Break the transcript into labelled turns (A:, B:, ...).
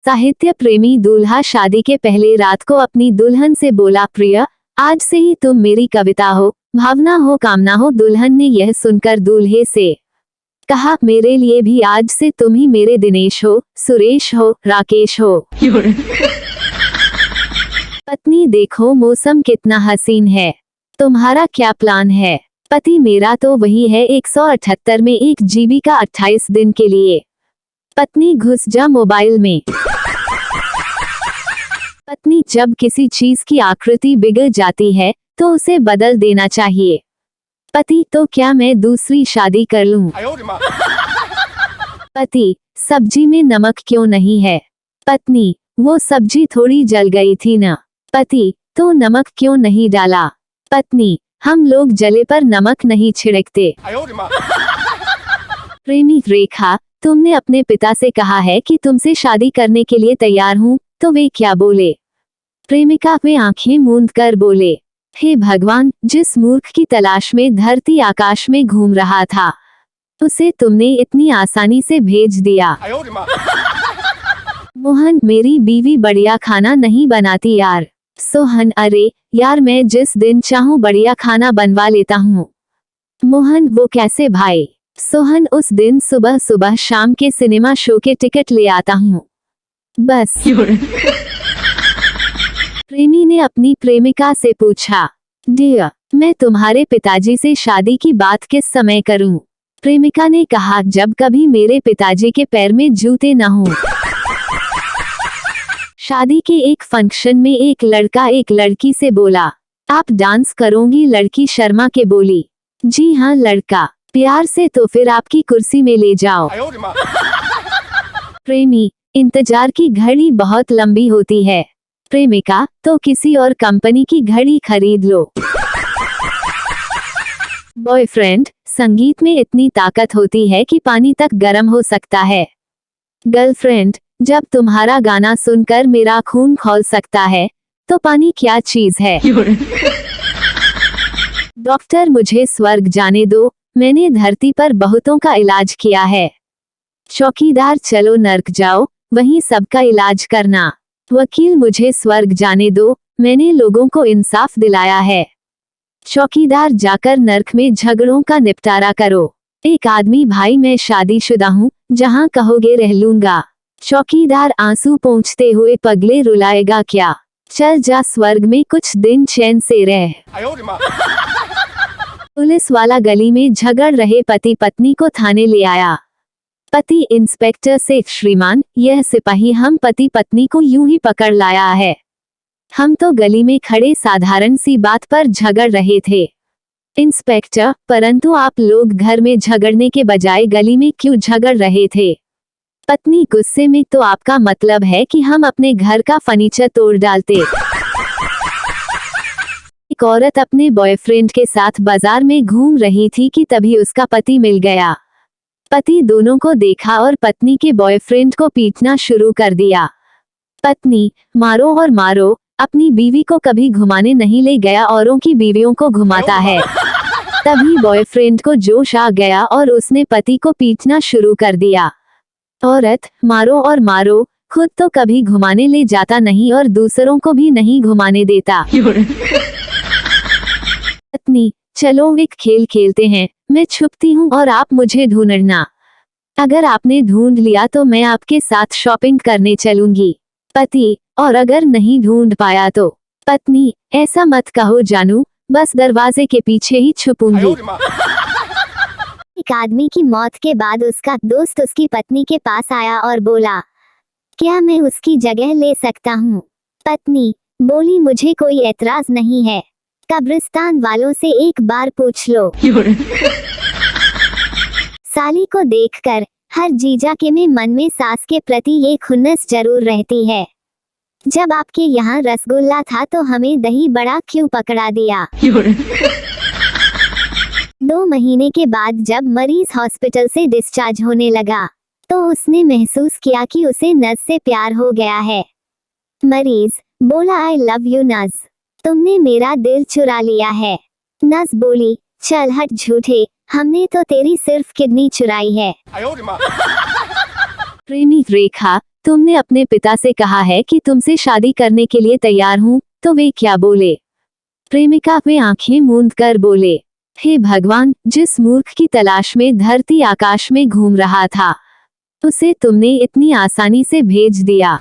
A: साहित्य प्रेमी दूल्हा शादी के पहले रात को अपनी दुल्हन से बोला, प्रिय, आज से ही तुम मेरी कविता हो, भावना हो, कामना हो। दुल्हन ने यह सुनकर दूल्हे से कहा, मेरे लिए भी आज से तुम ही मेरे दिनेश हो, सुरेश हो, राकेश हो। पत्नी, देखो मौसम कितना हसीन है, तुम्हारा क्या प्लान है? पति, मेरा तो वही है 178 में 1 GB का 28 दिन के लिए। पत्नी, घुस जा मोबाइल में। पत्नी, जब किसी चीज की आकृति बिगड़ जाती है तो उसे बदल देना चाहिए। पति, तो क्या मैं दूसरी शादी कर लूं? पति, सब्जी में नमक क्यों नहीं है? पत्नी, वो सब्जी थोड़ी जल गई थी ना। पति, तो नमक क्यों नहीं डाला? पत्नी, हम लोग जले पर नमक नहीं छिड़कते। प्रेमी, रेखा, तुमने अपने पिता से कहा है कि तुमसे शादी करने के लिए तैयार हूँ, तो वे क्या बोले? प्रेमिका, वे आंखें मूंद कर बोले, हे भगवान, जिस मूर्ख की तलाश में धरती आकाश में घूम रहा था, उसे तुमने इतनी आसानी से भेज दिया। मोहन, मेरी बीवी बढ़िया खाना नहीं बनाती यार। सोहन, अरे यार, मैं जिस दिन चाहूँ बढ़िया खाना बनवा लेता हूँ। मोहन, वो कैसे भाई? सोहन, उस दिन सुबह सुबह शाम के सिनेमा शो के टिकट ले आता हूँ, बस। प्रेमी ने अपनी प्रेमिका से पूछा, डियर, मैं तुम्हारे पिताजी से शादी की बात किस समय करूं? प्रेमिका ने कहा, जब कभी मेरे पिताजी के पैर में जूते न हों। शादी के एक फंक्शन में एक लड़का एक लड़की से बोला, आप डांस करोगी? लड़की शर्मा के बोली, जी हाँ। लड़का, प्यार से, तो फिर आपकी कुर्सी में ले जाओ। प्रेमी, इंतजार की घड़ी बहुत लंबी होती है। प्रेमिका, तो किसी और कंपनी की घड़ी खरीद लो। बॉयफ्रेंड, संगीत में इतनी ताकत होती है कि पानी तक गर्म हो सकता है। गर्लफ्रेंड, जब तुम्हारा गाना सुनकर मेरा खून खौल सकता है, तो पानी क्या चीज है? डॉक्टर, मुझे स्वर्ग जाने दो, मैंने धरती पर बहुतों का इलाज किया है। चौकीदार, चलो नर्क जाओ, वहीं सबका इलाज करना। वकील, मुझे स्वर्ग जाने दो, मैंने लोगों को इंसाफ दिलाया है। चौकीदार, जाकर नर्क में झगड़ों का निपटारा करो। एक आदमी, भाई मैं शादीशुदा हूँ, जहाँ कहोगे रह लूंगा। चौकीदार आंसू पोंछते हुए, पगले रुलाएगा क्या? चल जा स्वर्ग में कुछ दिन चैन से रह। पुलिस वाला गली में झगड़ रहे पति पत्नी को थाने ले आया। पति इंस्पेक्टर से, श्रीमान, यह सिपाही हम पति पत्नी को यूं ही पकड़ लाया है। हम तो गली में खड़े साधारण सी बात पर झगड़ रहे थे। इंस्पेक्टर, परंतु आप लोग घर में झगड़ने के बजाय गली में क्यों झगड़ रहे थे? पत्नी गुस्से में, तो आपका मतलब है कि हम अपने घर का फर्नीचर तोड़ डालते। एक औरत अपने बॉयफ्रेंड के साथ बाजार में घूम रही थी कि तभी उसका पति मिल गया। पति दोनों को देखा और पत्नी के बॉयफ्रेंड को पीटना शुरू कर दिया। पत्नी, मारो और मारो, अपनी बीवी को कभी घुमाने नहीं ले गया, औरों की बीवियों को घुमाता है। तभी बॉयफ्रेंड को जोश आ गया और उसने पति को पीटना शुरू कर दिया। औरत, मारो और मारो, खुद तो कभी घुमाने ले जाता नहीं और दूसरों को भी नहीं घुमाने देता। पत्नी, चलो एक खेल खेलते हैं, मैं छुपती हूँ और आप मुझे ढूंढना। अगर आपने ढूंढ लिया तो मैं आपके साथ शॉपिंग करने चलूंगी। पति, और अगर नहीं ढूंढ पाया तो? पत्नी, ऐसा मत कहो जानू, बस दरवाजे के पीछे ही छुपूंगी।
B: एक आदमी की मौत के बाद उसका दोस्त उसकी पत्नी के पास आया और बोला, क्या मैं उसकी जगह ले सकता हूँ? पत्नी बोली, मुझे कोई एतराज नहीं है, कब्रिस्तान वालों से एक बार पूछ लो। साली को देखकर हर जीजा के में मन में सास के प्रति ये खुन्नस जरूर रहती है। जब आपके यहाँ रसगुल्ला था तो हमें दही बड़ा क्यों पकड़ा दिया? 2 महीने के बाद जब मरीज हॉस्पिटल से डिस्चार्ज होने लगा तो उसने महसूस किया कि उसे नस से प्यार हो गया है। मरीज बोला, आई लव यू नस, तुमने मेरा दिल चुरा लिया है। नस बोली, चल हट झूठे, हमने तो तेरी सिर्फ किडनी चुराई है।
A: प्रेमी, रेखा, तुमने अपने पिता से कहा है कि तुमसे शादी करने के लिए तैयार हूँ, तो वे क्या बोले? प्रेमिका वे आंखें मूंद कर बोले, हे भगवान, जिस मूर्ख की तलाश में धरती आकाश में घूम रहा था, उसे तुमने इतनी आसानी से भेज दिया।